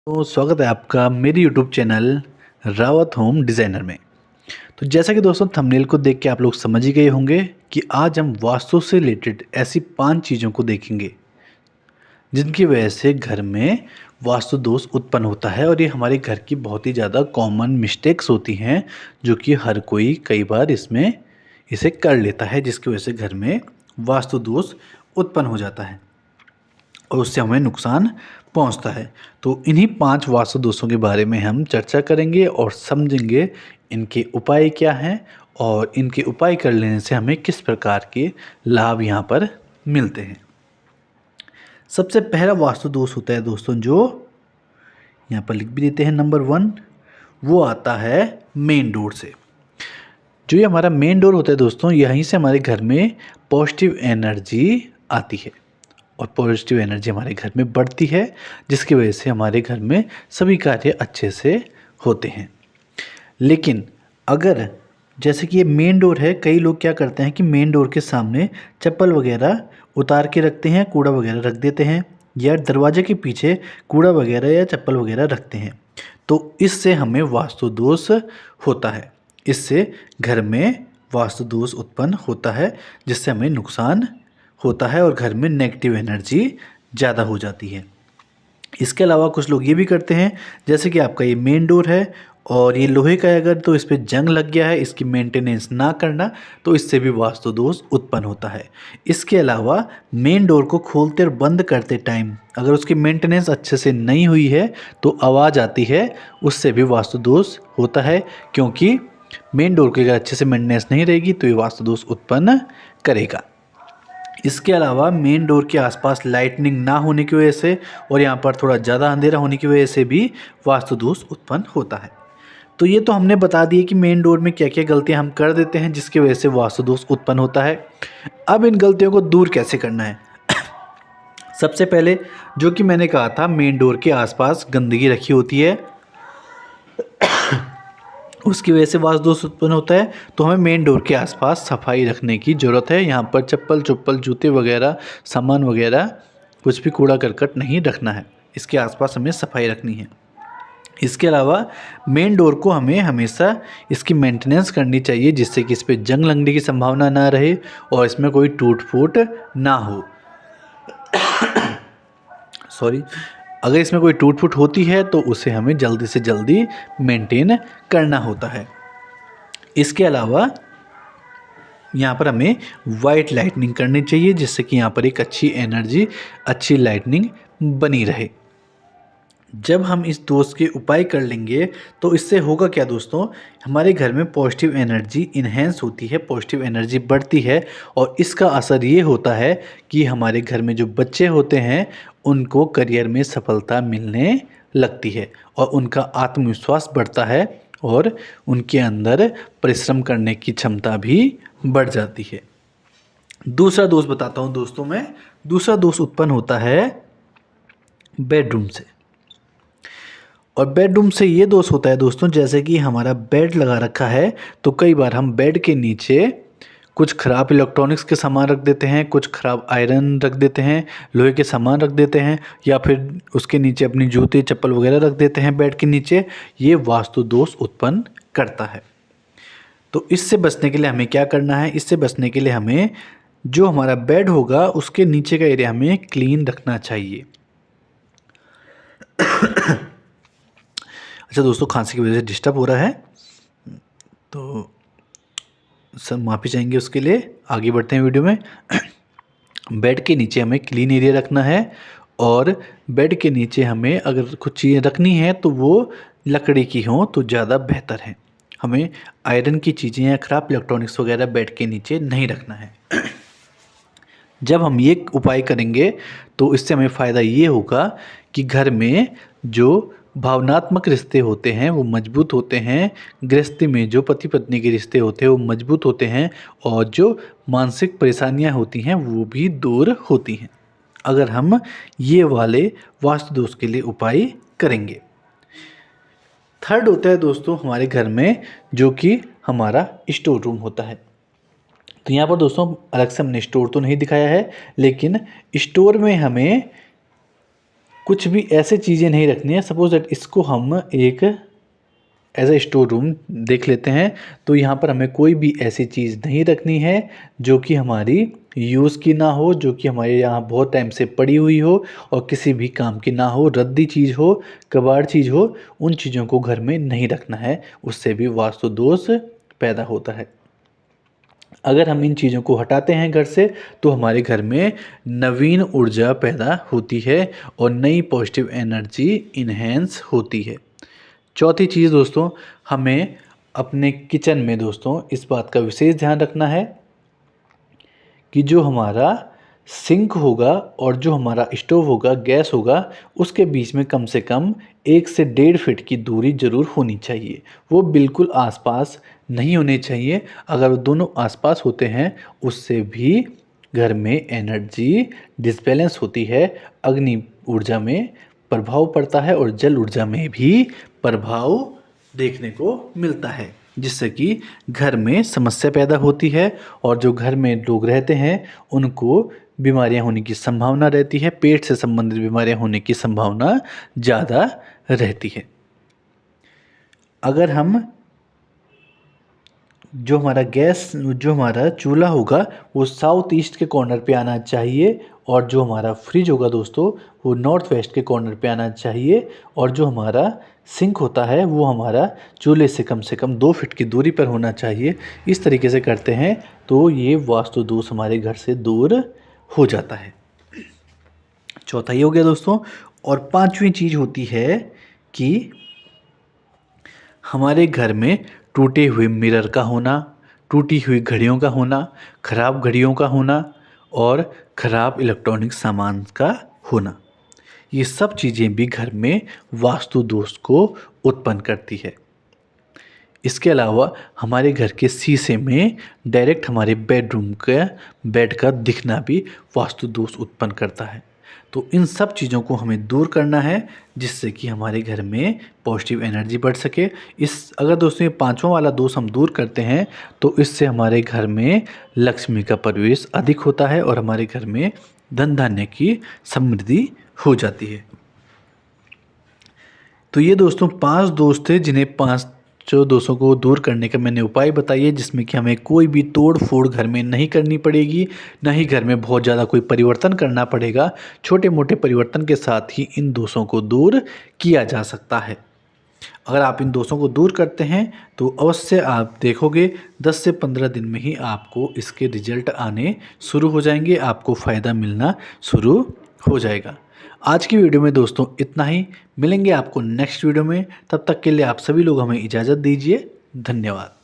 तो स्वागत है आपका मेरी YouTube channel Rawat home designer में। तो जैसा कि दोस्तों थंबनेल को देख के आप लोग समझ ही गए होंगे कि आज हम वास्तु से रिलेटेड ऐसी 5 चीज़ों को देखेंगे जिनकी वजह से घर में वास्तु दोष उत्पन्न होता है। और ये हमारे घर की बहुत ही ज़्यादा कॉमन मिस्टेक्स होती हैं जो कि हर कोई कई बार इसे कर लेता है, जिसकी वजह से घर में वास्तु दोष उत्पन्न हो जाता है और उससे हमें नुकसान पहुंचता है। तो इन्हीं 5 वास्तु दोषों के बारे में हम चर्चा करेंगे और समझेंगे इनके उपाय क्या हैं और इनके उपाय कर लेने से हमें किस प्रकार के लाभ यहाँ पर मिलते हैं। सबसे पहला वास्तु दोष होता है दोस्तों, जो यहाँ पर लिख भी देते हैं नंबर 1, वो आता है मेन डोर से। जो ये हमारा मेन डोर होता है दोस्तों, यहीं से हमारे घर में पॉजिटिव एनर्जी आती है और पॉजिटिव एनर्जी हमारे घर में बढ़ती है, जिसकी वजह से हमारे घर में सभी कार्य अच्छे से होते हैं। लेकिन अगर जैसे कि ये मेन डोर है, कई लोग क्या करते हैं कि मेन डोर के सामने चप्पल वगैरह उतार के रखते हैं, कूड़ा वगैरह रख देते हैं, या दरवाजे के पीछे कूड़ा वगैरह या चप्पल वगैरह रखते हैं। तो इससे हमें वास्तु दोष होता है, इससे घर में वास्तु दोष उत्पन्न होता है, जिससे हमें नुकसान होता है और घर में नेगेटिव एनर्जी ज़्यादा हो जाती है। इसके अलावा कुछ लोग ये भी करते हैं, जैसे कि आपका ये मेन डोर है और ये लोहे का है, अगर तो इस पर जंग लग गया है, इसकी मेंटेनेंस ना करना, तो इससे भी वास्तु दोष उत्पन्न होता है। इसके अलावा मेन डोर को खोलते और बंद करते टाइम अगर उसकी मेंटेनेंस अच्छे से नहीं हुई है तो आवाज़ आती है, उससे भी वास्तु दोष होता है, क्योंकि मेन डोर की अगर अच्छे से मेंटेनेंस नहीं रहेगी तो ये वास्तु दोष उत्पन्न करेगा। इसके अलावा मेन डोर के आसपास लाइटनिंग ना होने की वजह से और यहाँ पर थोड़ा ज़्यादा अंधेरा होने की वजह से भी वास्तु दोष उत्पन्न होता है। तो ये तो हमने बता दिया कि मेन डोर में क्या क्या गलतियाँ हम कर देते हैं जिसकी वजह से वास्तु दोष उत्पन्न होता है। अब इन गलतियों को दूर कैसे करना है? सबसे पहले जो कि मैंने कहा था, मेन डोर के आसपास गंदगी रखी होती है, उसकी वजह से वास्तु दोष उत्पन्न होता है। तो हमें मेन डोर के आसपास सफाई रखने की ज़रूरत है। यहाँ पर चप्पल चुप्पल जूते वगैरह सामान वगैरह कुछ भी कूड़ा करकट नहीं रखना है, इसके आसपास हमें सफाई रखनी है। इसके अलावा मेन डोर को हमें हमेशा इसकी मेंटेनेंस करनी चाहिए, जिससे कि इस पर जंग लगने की संभावना ना रहे और इसमें कोई टूट फूट ना हो। सॉरी, अगर इसमें कोई टूट फूट होती है तो उसे हमें जल्दी से जल्दी मेंटेन करना होता है। इसके अलावा यहाँ पर हमें वाइट लाइटनिंग करनी चाहिए, जिससे कि यहाँ पर एक अच्छी एनर्जी, अच्छी लाइटनिंग बनी रहे। जब हम इस दोष के उपाय कर लेंगे तो इससे होगा क्या दोस्तों, हमारे घर में पॉजिटिव एनर्जी इन्हेंस होती है, पॉजिटिव एनर्जी बढ़ती है और इसका असर ये होता है कि हमारे घर में जो बच्चे होते हैं उनको करियर में सफलता मिलने लगती है और उनका आत्मविश्वास बढ़ता है और उनके अंदर परिश्रम करने की क्षमता भी बढ़ जाती है। दूसरा दोष बताता हूँ दोस्तों मैं। दूसरा दोष उत्पन्न होता है बेडरूम से। और बेडरूम से ये दोष होता है दोस्तों, जैसे कि हमारा बेड लगा रखा है तो कई बार हम बेड के नीचे कुछ ख़राब इलेक्ट्रॉनिक्स के सामान रख देते हैं, कुछ ख़राब आयरन रख देते हैं, लोहे के सामान रख देते हैं, या फिर उसके नीचे अपनी जूते चप्पल वगैरह रख देते हैं बेड के नीचे। ये वास्तु दोष उत्पन्न करता है। तो इससे बचने के लिए हमें क्या करना है? इससे बचने के लिए हमें जो हमारा बेड होगा उसके नीचे का एरिया हमें क्लीन रखना चाहिए। अच्छा दोस्तों, खांसी की वजह से डिस्टर्ब हो रहा है तो सब माफ़ी चाहेंगे उसके लिए। आगे बढ़ते हैं वीडियो में। बेड के नीचे हमें क्लीन एरिया रखना है और बेड के नीचे हमें अगर कुछ चीज़ें रखनी है तो वो लकड़ी की हो तो ज़्यादा बेहतर है। हमें आयरन की चीज़ें या ख़राब इलेक्ट्रॉनिक्स वगैरह बेड के नीचे नहीं रखना है। जब हम ये उपाय करेंगे तो इससे हमें फ़ायदा ये होगा कि घर में जो भावनात्मक रिश्ते होते हैं वो मजबूत होते हैं, गृहस्थी में जो पति पत्नी के रिश्ते होते हैं वो मजबूत होते हैं और जो मानसिक परेशानियां होती हैं वो भी दूर होती हैं, अगर हम ये वाले वास्तु दोष के लिए उपाय करेंगे। थर्ड होता है दोस्तों हमारे घर में, जो कि हमारा स्टोर रूम होता है। तो यहाँ पर दोस्तों अलग से हमने स्टोर तो नहीं दिखाया है, लेकिन स्टोर में हमें कुछ भी ऐसे चीज़ें नहीं रखनी है। सपोज दैट इसको हम एक एज ए स्टोर रूम देख लेते हैं, तो यहाँ पर हमें कोई भी ऐसी चीज़ नहीं रखनी है जो कि हमारी यूज़ की ना हो, जो कि हमारे यहाँ बहुत टाइम से पड़ी हुई हो और किसी भी काम की ना हो, रद्दी चीज़ हो, कबाड़ चीज़ हो, उन चीज़ों को घर में नहीं रखना है, उससे भी वास्तु दोष पैदा होता है। अगर हम इन चीज़ों को हटाते हैं घर से तो हमारे घर में नवीन ऊर्जा पैदा होती है और नई पॉजिटिव एनर्जी इन्हेंस होती है। चौथी चीज़ दोस्तों, हमें अपने किचन में दोस्तों इस बात का विशेष ध्यान रखना है कि जो हमारा सिंक होगा और जो हमारा स्टोव होगा, गैस होगा, उसके बीच में कम से कम 1 से 1.5 फीट की दूरी ज़रूर होनी चाहिए। वो बिल्कुल आसपास नहीं होने चाहिए। अगर वो दोनों आसपास होते हैं उससे भी घर में एनर्जी डिसबैलेंस होती है, अग्नि ऊर्जा में प्रभाव पड़ता है और जल ऊर्जा में भी प्रभाव देखने को मिलता है, जिससे कि घर में समस्या पैदा होती है और जो घर में लोग रहते हैं उनको बीमारियां होने की संभावना रहती है। पेट से संबंधित बीमारियां होने की संभावना ज़्यादा रहती है। अगर हम जो हमारा चूल्हा होगा वो साउथ ईस्ट के कॉर्नर पे आना चाहिए और जो हमारा फ्रिज होगा दोस्तों वो नॉर्थ वेस्ट के कॉर्नर पे आना चाहिए और जो हमारा सिंक होता है वो हमारा चूल्हे से कम 2 फीट की दूरी पर होना चाहिए। इस तरीके से करते हैं तो ये वास्तु दोष हमारे घर से दूर हो जाता है। चौथा ही हो गया दोस्तों। और पांचवी चीज़ होती है कि हमारे घर में टूटे हुए मिरर का होना, टूटी हुई घड़ियों का होना, ख़राब घड़ियों का होना और ख़राब इलेक्ट्रॉनिक सामान का होना, ये सब चीज़ें भी घर में वास्तु दोष को उत्पन्न करती है। इसके अलावा हमारे घर के शीशे में डायरेक्ट हमारे बेडरूम का बेड का दिखना भी वास्तु दोष उत्पन्न करता है। तो इन सब चीज़ों को हमें दूर करना है जिससे कि हमारे घर में पॉजिटिव एनर्जी बढ़ सके। अगर दोस्तों ये पांचवा वाला दोष हम दूर करते हैं तो इससे हमारे घर में लक्ष्मी का प्रवेश अधिक होता है और हमारे घर में धन धान्य की समृद्धि हो जाती है। तो ये दोस्तों 5 दोष थे जिन्हें 5 दोषों को दूर करने का मैंने उपाय बताई है, जिसमें कि हमें कोई भी तोड़ फोड़ घर में नहीं करनी पड़ेगी, ना ही घर में बहुत ज़्यादा कोई परिवर्तन करना पड़ेगा। छोटे मोटे परिवर्तन के साथ ही इन दोषों को दूर किया जा सकता है। अगर आप इन दोषों को दूर करते हैं तो अवश्य आप देखोगे 10 से 15 दिन में ही आपको इसके रिजल्ट आने शुरू हो जाएंगे, आपको फ़ायदा मिलना शुरू हो जाएगा। आज की वीडियो में दोस्तों इतना ही। मिलेंगे आपको नेक्स्ट वीडियो में, तब तक के लिए आप सभी लोग हमें इजाज़त दीजिए। धन्यवाद।